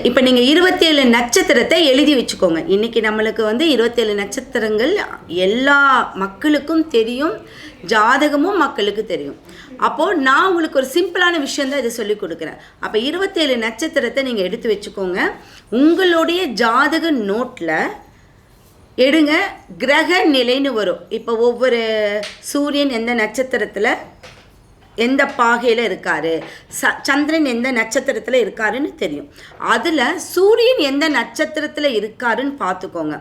இப்போ நீங்கள் 27 நட்சத்திரத்தை எழுதி வச்சுக்கோங்க. இன்றைக்கி நம்மளுக்கு 27 நட்சத்திரங்கள் எல்லா மக்களுக்கும் தெரியும், ஜாதகமும் மக்களுக்கு தெரியும். அப்போது நான் உங்களுக்கு ஒரு சிம்பிளான விஷயந்தான் இதை சொல்லி கொடுக்குறேன். அப்போ 27 நட்சத்திரத்தை நீங்கள் எடுத்து வச்சுக்கோங்க. உங்களுடைய ஜாதக நோட்டில் எடுங்க. கிரக நிலைன்னு வரும். இப்போ ஒவ்வொரு சூரியன் எந்த நட்சத்திரத்தில் எந்த பாகையில் இருக்கார், சந்திரன் எந்த நட்சத்திரத்தில் இருக்காருன்னு தெரியும். அதில் சூரியன் எந்த நட்சத்திரத்தில் இருக்காருன்னு பார்த்துக்கோங்க.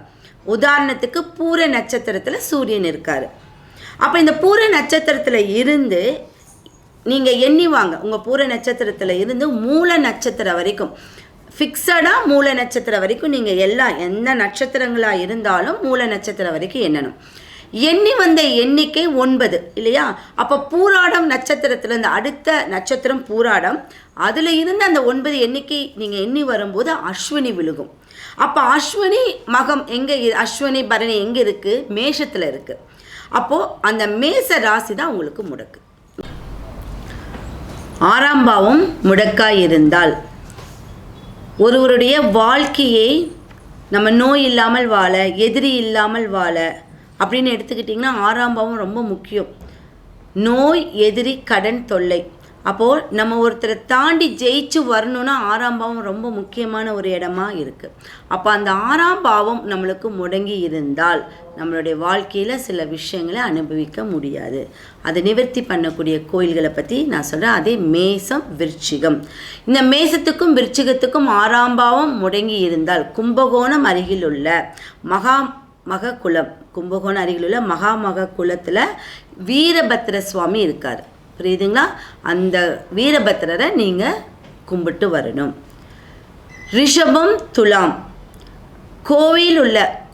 உதாரணத்துக்கு பூர நட்சத்திரத்தில் சூரியன் இருக்கார். அப்போ இந்த பூர நட்சத்திரத்தில் இருந்து நீங்கள் எண்ணிவாங்க. உங்கள் பூர நட்சத்திரத்தில் இருந்து மூல நட்சத்திரம் வரைக்கும் ஃபிக்ஸடாக மூல நட்சத்திரம் வரைக்கும் நீங்கள் எந்த நட்சத்திரங்களாக இருந்தாலும் மூல நட்சத்திரம் வரைக்கும் எண்ணணும். எண்ணி வந்த எண்ணிக்கை 9 இல்லையா? அப்போ பூராடம் நட்சத்திரத்துலேருந்து அடுத்த நட்சத்திரம் பூராடம், அதில் இருந்து அந்த 9 எண்ணிக்கை நீங்கள் எண்ணி வரும்போது அஸ்வினி விழுகும். அப்போ அஸ்வினி மகம் எங்கே, அஸ்வினி பரணி எங்கே இருக்குது? மேஷத்தில் இருக்குது. அப்போது அந்த மேச ராசி தான் உங்களுக்கு முடக்கு. 6ஆம் பாவம் முடக்காய் இருந்தால் ஒருவருடைய வாழ்க்கையை நம்ம நோய் இல்லாமல் வாழ, எதிரி இல்லாமல் வாழ அப்படின்னு எடுத்துக்கிட்டிங்கன்னா 6ஆம் பாவம் ரொம்ப முக்கியம். நோய், எதிரி, கடன் தொல்லை. அப்போது நம்ம ஒருத்தரை தாண்டி ஜெயிச்சு வரணுன்னா 6ஆம் பாவம் ரொம்ப முக்கியமான ஒரு இடமா இருக்குது. அப்போ அந்த 6ஆம் பாவம் நம்மளுக்கு முடங்கி இருந்தால் நம்மளுடைய வாழ்க்கையில் சில விஷயங்களை அனுபவிக்க முடியாது. அதை நிவர்த்தி பண்ணக்கூடிய கோயில்களை பற்றி நான் சொல்கிறேன். அதே மேசம், விருச்சிகம். இந்த மேசத்துக்கும் விருச்சிகத்துக்கும் 6ஆம் பாவம் முடங்கி இருந்தால் கும்பகோணம் அருகில் உள்ள மககுளம், கும்பகோணம் அருகில் உள்ள மகாமககுளத்தில் வீரபத்திர சுவாமி இருக்கார். புரியுதுங்களா? அந்த வீரபத்திரரை நீங்கள் கும்பிட்டு வரணும். ரிஷபம், துலாம்.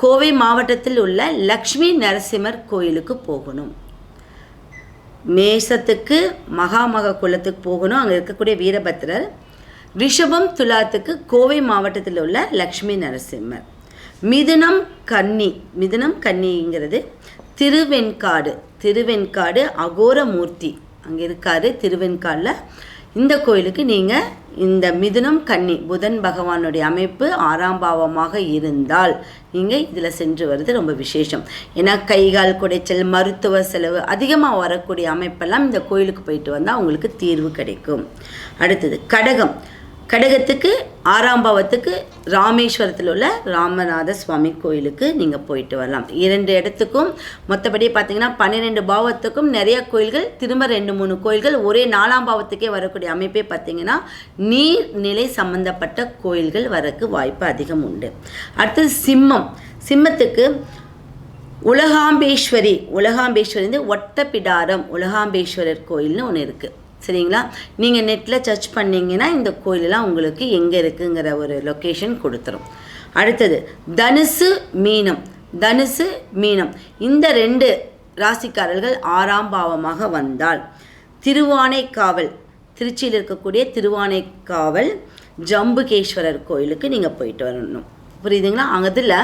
கோவை மாவட்டத்தில் உள்ள லக்ஷ்மி நரசிம்மர் கோயிலுக்கு போகணும். மேசத்துக்கு மகாமககுளத்துக்கு போகணும், அங்கே இருக்கக்கூடிய வீரபத்திரர். ரிஷபம், துலாத்துக்கு கோவை மாவட்டத்தில் உள்ள லக்ஷ்மி நரசிம்மர். மிதுனம், கன்னி. மிதுனம், கன்னிங்கிறது திருவெண்காடு அகோரமூர்த்தி அங்கே இருக்கார். திருவெண்காடில் இந்த கோயிலுக்கு நீங்கள் இந்த மிதுனம், கன்னி, புதன் பகவானுடைய அமைப்பு 6ஆம் பாவமாக இருந்தால் நீங்கள் இதில் சென்று வருது ரொம்ப விசேஷம். ஏன்னா கைகால் குடைச்சல், மருத்துவ செலவு அதிகமாக வரக்கூடிய அமைப்பெல்லாம் இந்த கோயிலுக்கு போயிட்டு வந்தால் உங்களுக்கு தீர்வு கிடைக்கும். அடுத்தது கடகம். கடகத்துக்கு 6ஆம் பாவத்துக்கு ராமேஸ்வரத்தில் உள்ள ராமநாத சுவாமி கோயிலுக்கு நீங்கள் போயிட்டு வரலாம். 2 இடத்துக்கும் மொத்தப்படி பார்த்தீங்கன்னா 12 பாவத்துக்கும் நிறைய கோயில்கள், திரும்ப 2-3 கோயில்கள் ஒரே 4ஆம் பாவத்துக்கே வரக்கூடிய அமைப்பே பார்த்தீங்கன்னா நீர்நிலை சம்பந்தப்பட்ட கோயில்கள் வரக்கு வாய்ப்பு அதிகம் உண்டு. அடுத்தது சிம்மம். சிம்மத்துக்கு உலகாம்பேஸ்வரி ஒட்டப்பிடாரம் உலகாம்பேஸ்வரர் கோயில்னு ஒன்று இருக்குது. சரிங்களா? நீங்கள் நெட்டில் சர்ச் பண்ணிங்கன்னா இந்த கோயிலெலாம் உங்களுக்கு எங்கே இருக்குங்கிற ஒரு லொக்கேஷன் கொடுத்துரும். அடுத்தது தனுசு, மீனம். இந்த 2 ராசிக்காரர்கள் 6ஆம் பாவமாக வந்தால் திருவானைக்காவல், திருச்சியில் இருக்கக்கூடிய திருவானைக்காவல் ஜம்புகேஸ்வரர் கோயிலுக்கு நீங்கள் போயிட்டு வரணும். புரியுதுங்களா? அதில்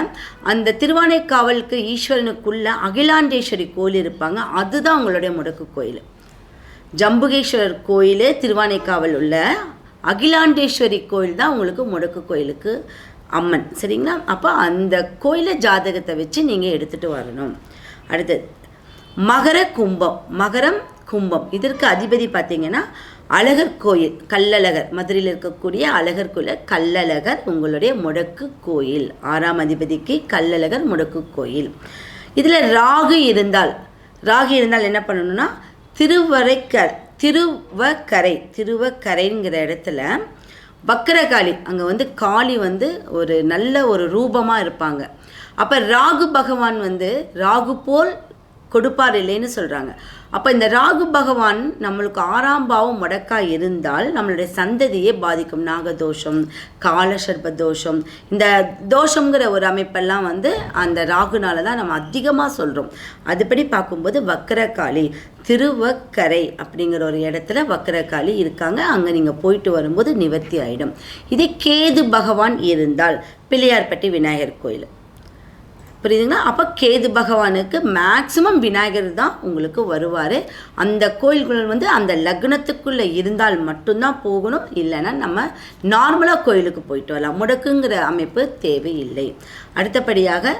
அந்த திருவானைக்காவலுக்கு ஈஸ்வரனுக்குள்ள அகிலாண்டேஸ்வரி கோயில் இருப்பாங்க. அதுதான் உங்களுடைய முடக்கு கோயில். ஜம்புகேஸ்வரர் கோயில் திருவானைக்காவல் உள்ள அகிலாண்டேஸ்வரி கோயில் தான் உங்களுக்கு முடக்கு கோயிலுக்கு அம்மன். சரிங்களா? அப்போ அந்த கோயிலை ஜாதகத்தை வச்சு நீங்கள் எடுத்துகிட்டு வரணும். அடுத்தது மகரம், கும்பம். இதற்கு அதிபதி பார்த்தீங்கன்னா அழகர் கோயில், கள்ளழகர். மதுரையில் இருக்கக்கூடிய அழகர் கோயில் கள்ளழகர் உங்களுடைய முடக்கு கோயில். 6ஆம் அதிபதிக்கு கள்ளழகர் முடக்கு கோயில். இதில் ராகு இருந்தால் என்ன பண்ணணும்னா திருவக்கரைங்கிற இடத்துல வக்கரகாளி, அங்கே காளி ஒரு நல்ல ஒரு ரூபமாக இருப்பாங்க. அப்போ ராகு பகவான் ராகு போல் கொடுப்பார் இல்லைன்னு சொல்கிறாங்க. அப்போ இந்த ராகு பகவான் நம்மளுக்கு 6ஆம் பாவம் முடக்காக இருந்தால் நம்மளுடைய சந்ததியே பாதிக்கும். நாகதோஷம், காலசர்ப தோஷம், இந்த தோஷங்கிற ஒரு அமைப்பெல்லாம் அந்த ராகுனால தான் நம்ம அதிகமாக சொல்கிறோம். அதுபடி பார்க்கும்போது வக்கரகாளி, திருவக்கரை அப்படிங்கிற ஒரு இடத்துல வக்கரகாளி இருக்காங்க. அங்கே நீங்கள் போயிட்டு வரும்போது நிவர்த்தி ஆகிடும். இதே கேது பகவான் இருந்தால் பிள்ளையார்பட்டி விநாயகர் கோயில். புரியுதுங்களா? அப்போ கேது பகவானுக்கு மேக்சிமம் விநாயகர் தான் உங்களுக்கு வருவார். அந்த கோயில்கள் வந்து அந்த லக்னத்துக்குள்ளே இருந்தால் மட்டும்தான் போகணும், இல்லைன்னா நம்ம நார்மலாக கோயிலுக்கு போயிட்டு வரலாம். முடக்குங்கிற அமைப்பு தேவையில்லை. அடுத்தபடியாக